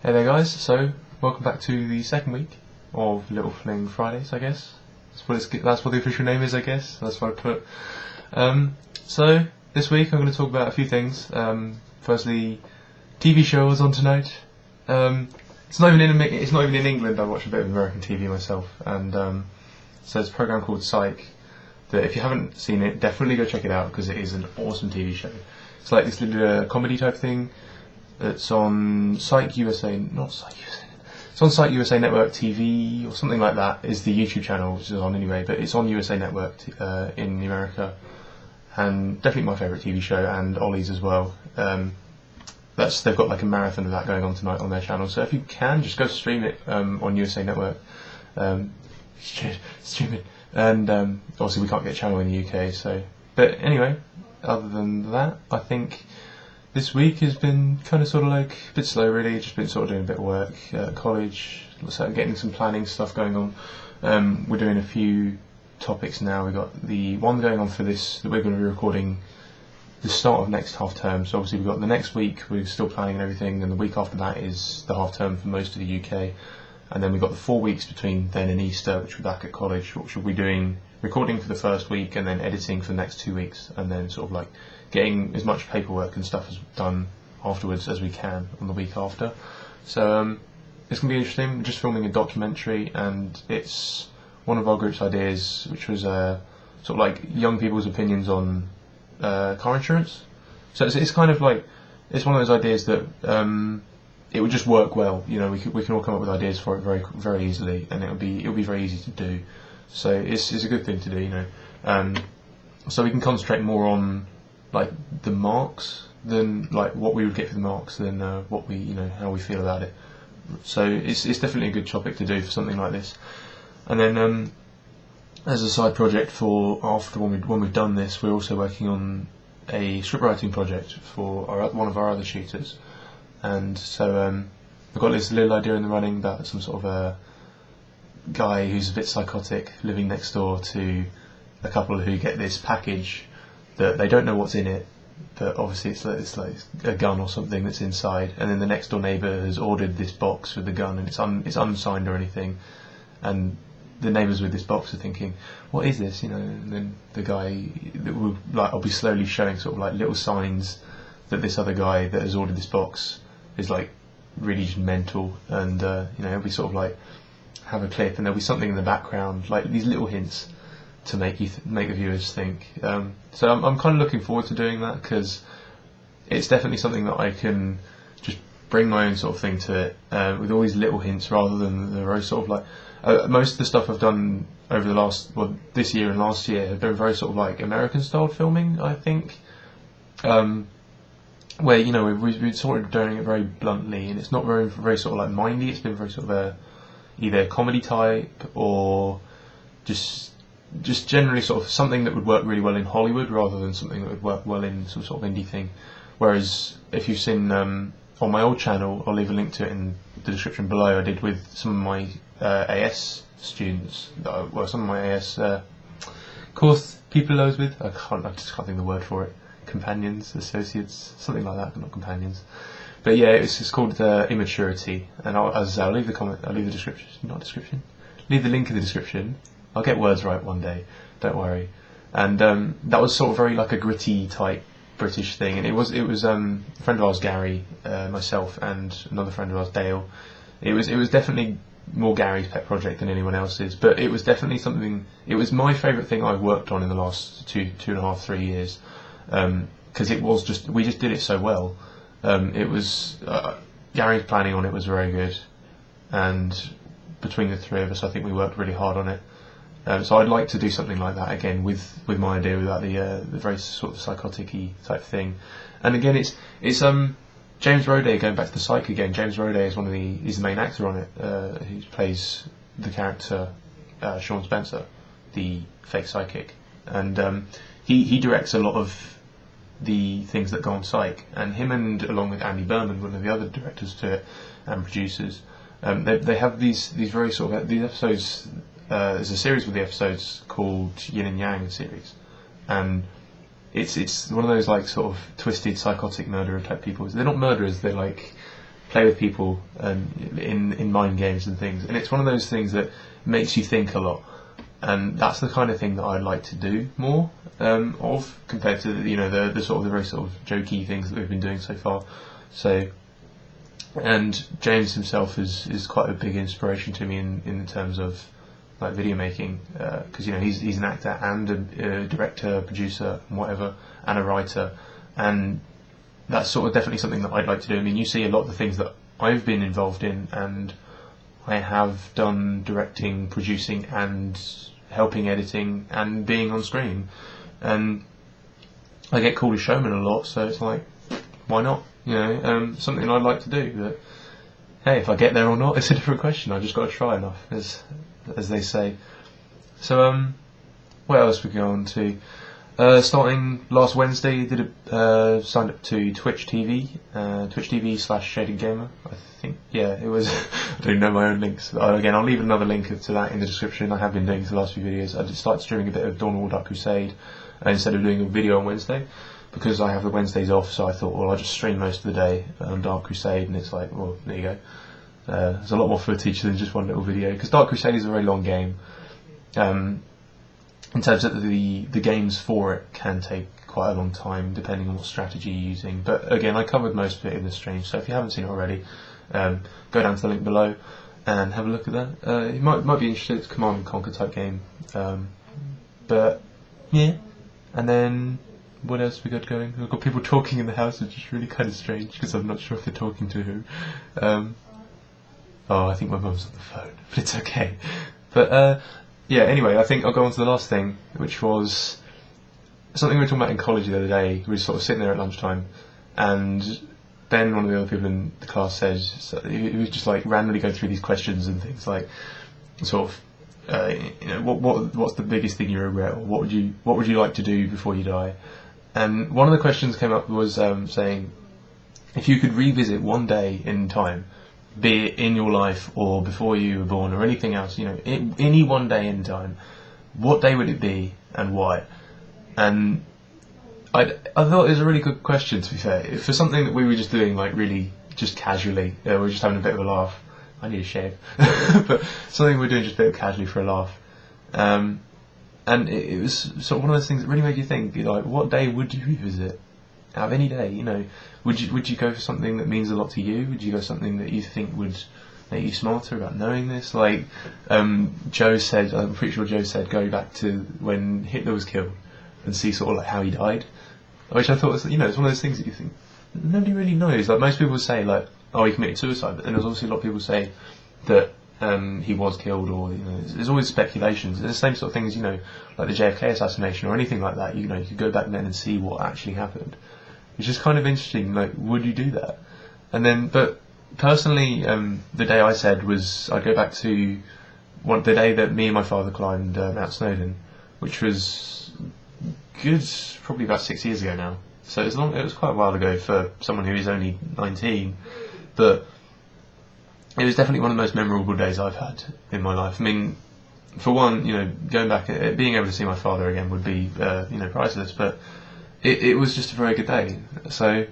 Hey there guys, so welcome back to the second week of LittleFling Fridays, I guess. That's what the official name is, I guess. That's what I put. So this week I'm going to talk about a few things. Firstly, TV show I was on tonight. It's not even in England. I watch a bit of American TV myself, and so it's a program called Psych. That if you haven't seen it, definitely go check it out because it is an awesome TV show. It's like this little comedy type thing. It's on Psych USA, not Psych USA. It's on Psych USA Network TV or something like that. Is the YouTube channel, which is on anyway, but it's on USA Network in America, and definitely my favourite TV show, and Ollie's as well. They've got like a marathon of that going on tonight on their channel. So if you can, just go stream it on USA Network. Stream it, and obviously we can't get a channel in the UK. So, but anyway, other than that, I think this week has been kind of sort of like a bit slow really, just been sort of doing a bit of work at college, so getting some planning stuff going on. We're doing a few topics now. We've got the one going on for this that we're going to be recording the start of next half term, so obviously we've got the next week, we're still planning and everything, and the week after that is the half term for most of the UK, and then we've got the 4 weeks between then and Easter, which we're back at college, which we'll be doing recording for the first week and then editing for the next 2 weeks, and then sort of like getting as much paperwork and stuff as done afterwards as we can on the week after. So it's going to be interesting. We're just filming a documentary, and it's one of our group's ideas, which was sort of like young people's opinions on car insurance. So it's kind of like, it's one of those ideas that it would just work well. You know, we can all come up with ideas for it very very easily, and it'll be very easy to do. So it's a good thing to do, you know. So we can concentrate more on like the marks than like what we would get for the marks than what we, you know, how we feel about it. So it's definitely a good topic to do for something like this. And then as a side project for after when we've done this, we're also working on a script writing project for one of our other shooters. And so we've got this little idea in the running about some sort of a guy who's a bit psychotic living next door to a couple who get this package that they don't know what's in it, but obviously it's like a gun or something that's inside, and then the next door neighbour has ordered this box with the gun, and it's unsigned or anything, and the neighbours with this box are thinking, what is this, you know? And then the guy that will I'll be slowly showing sort of like little signs that this other guy that has ordered this box is like really just mental, and you know, it'll be sort of like have a clip and there'll be something in the background, like these little hints to make make the viewers think. So I'm kind of looking forward to doing that, because it's definitely something that I can just bring my own sort of thing to it, with all these little hints rather than the very sort of like most of the stuff I've done over the this year and last year have been very sort of like American style filming, I think, where, you know, we've sort of doing it very bluntly, and it's not very sort of like mindy. It's been very sort of either comedy type or just generally sort of something that would work really well in Hollywood rather than something that would work well in some sort of indie thing. Whereas if you've seen on my old channel, I'll leave a link to it in the description below, I did with some of my AS students, some of my AS course people I was with. I just can't think of the word for it. Companions, associates, something like that, but not companions. But yeah, it's called Immaturity, and I'll leave the description, leave the link in the description. I'll get words right one day, don't worry. And that was sort of very like a gritty type British thing, and it was a friend of ours, Gary, myself, and another friend of ours, Dale. It was definitely more Gary's pet project than anyone else's, but it was definitely something. It was my favourite thing I've worked on in the last 2.5-3 years, because we just did it so well. It was Gary's planning on it was very good, and between the three of us, I think we worked really hard on it. So I'd like to do something like that again with my idea about the very sort of psychotic-y type thing. And again, it's James Roday, going back to the Psych again. James Roday is he's the main actor on it. He plays the character Sean Spencer, the fake psychic, and he directs a lot of the things that go on Psych. And him, and along with Andy Berman, one of the other directors to it and producers, they have these very sort of these episodes. There's a series with the episodes called Yin and Yang series, and it's one of those like sort of twisted psychotic murderer type people. They're not murderers, they're like play with people in mind games and things, and it's one of those things that makes you think a lot, and that's the kind of thing that I'd like to do more of, compared to the sort of the very sort of jokey things that we've been doing so far. So, and James himself is quite a big inspiration to me in terms of like video making, because he's an actor and a director, producer, and whatever, and a writer, and that's sort of definitely something that I'd like to do. I mean, you see a lot of the things that I've been involved in, and I have done directing, producing, and helping editing, and being on screen, and I get called a showman a lot, so it's like, why not? Something I'd like to do. But hey, if I get there or not, it's a different question. I just got to try enough, as they say. So what else we go on to? Starting last Wednesday, signed up to Twitch TV, Twitch TV / shadedgamer. I think, yeah, it was. I don't know my own links. Again, I'll leave another link to that in the description. I have been doing for the last few videos. I just started streaming a bit of Dawn of War Dark Crusade instead of doing a video on Wednesday, because I have the Wednesdays off. So I thought, well, I'll just stream most of the day on Dark Crusade, and it's like, well, there you go. There's a lot more footage than just one little video, because Dark Crusade is a very long game. In terms of the games for it can take quite a long time depending on what strategy you're using. But again, I covered most of it in the stream, so if you haven't seen it already, go down to the link below and have a look at that. You might be interested. It's a Command and Conquer type game. But yeah, and then what else have we got going? We've got people talking in the house, which is really kind of strange because I'm not sure if they're talking to who. Oh, I think my mum's on the phone, but it's okay. But yeah, anyway, I think I'll go on to the last thing, which was something we were talking about in college the other day. We were sort of sitting there at lunchtime, and Ben, one of the other people in the class, said, he was just like randomly going through these questions and things like, sort of, what's the biggest thing you regret, or what would you like to do before you die? And one of the questions came up was saying, if you could revisit one day in time, be it in your life or before you were born or anything else, any one day in time, what day would it be and why? And I thought it was a really good question, to be fair, for something that we were just doing like really just casually. We were just having a bit of a laugh. I need a shave. But something we were doing just a bit casually for a laugh. And it was sort of one of those things that really made you think, like, what day would you revisit? Out of any day, would you go for something that means a lot to you? Would you go for something that you think would make you smarter about knowing this? Like Joe said, I'm pretty sure Joe said, go back to when Hitler was killed and see sort of like how he died, which I thought was, it's one of those things that you think nobody really knows. Like most people say, like, oh, he committed suicide, but then there's obviously a lot of people say that he was killed, or there's always speculations. It's the same sort of things, like the JFK assassination or anything like that. You could go back then and see what actually happened. It's just kind of interesting, like, would you do that? And then, but personally, the day I said was, I'd go back to the day that me and my father climbed Mount Snowdon, which was good, probably about 6 years ago now. So it was quite a while ago for someone who is only 19, but it was definitely one of the most memorable days I've had in my life. I mean, for one, going back, being able to see my father again would be, priceless, but it was just a very good day. So,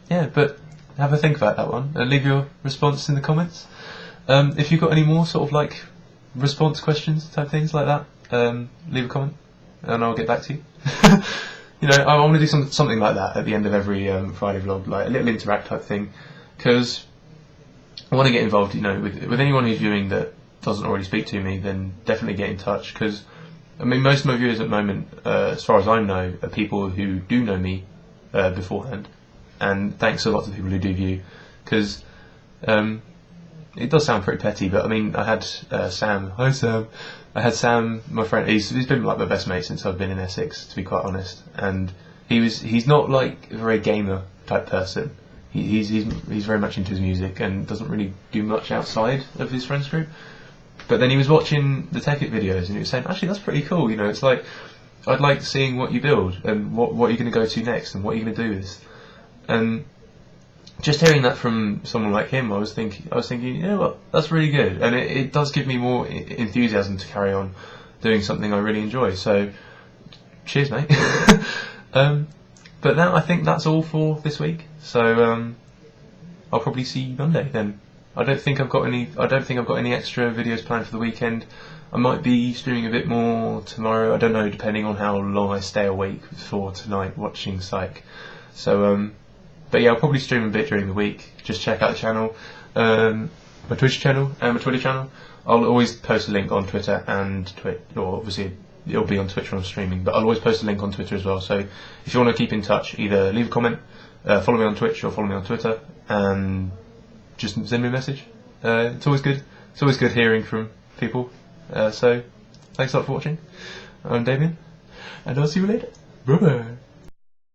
yeah, but have a think about that one and leave your response in the comments. If you've got any more sort of like response questions type things like that, leave a comment and I'll get back to you. I want to do something like that at the end of every Friday vlog, like a little interact type thing, because I want to get involved. With anyone who's viewing that doesn't already speak to me, then definitely get in touch, because I mean, most of my viewers at the moment, as far as I know, are people who do know me beforehand, and thanks a lot to people who do view, because it does sound pretty petty, but I mean, I had Sam. Hi Sam. I had Sam, my friend. He's been like my best mate since I've been in Essex, to be quite honest. And he's not like a very gamer type person. He's very much into his music and doesn't really do much outside of his friends group. But then he was watching the Tech It videos and he was saying, actually, that's pretty cool. It's like, I'd like seeing what you build and what you're going to go to next and what you're going to do with this. And just hearing that from someone like him, I was thinking, that's really good, and it does give me more enthusiasm to carry on doing something I really enjoy. So, cheers, mate. But now I think that's all for this week. So, I'll probably see you Monday then. I don't think I've got any extra videos planned for the weekend. I might be streaming a bit more tomorrow. I don't know, depending on how long I stay awake for tonight watching Psych. So, but yeah, I'll probably stream a bit during the week. Just check out the channel, my Twitch channel and my Twitter channel. I'll always post a link on Twitter and Twitch, or obviously it'll be on Twitch when I'm streaming, but I'll always post a link on Twitter as well. So if you want to keep in touch, either leave a comment, follow me on Twitch or follow me on Twitter, and just send me a message. It's always good. It's always good hearing from people. So thanks a lot for watching. I'm Damien, and I'll see you later. Bye bye.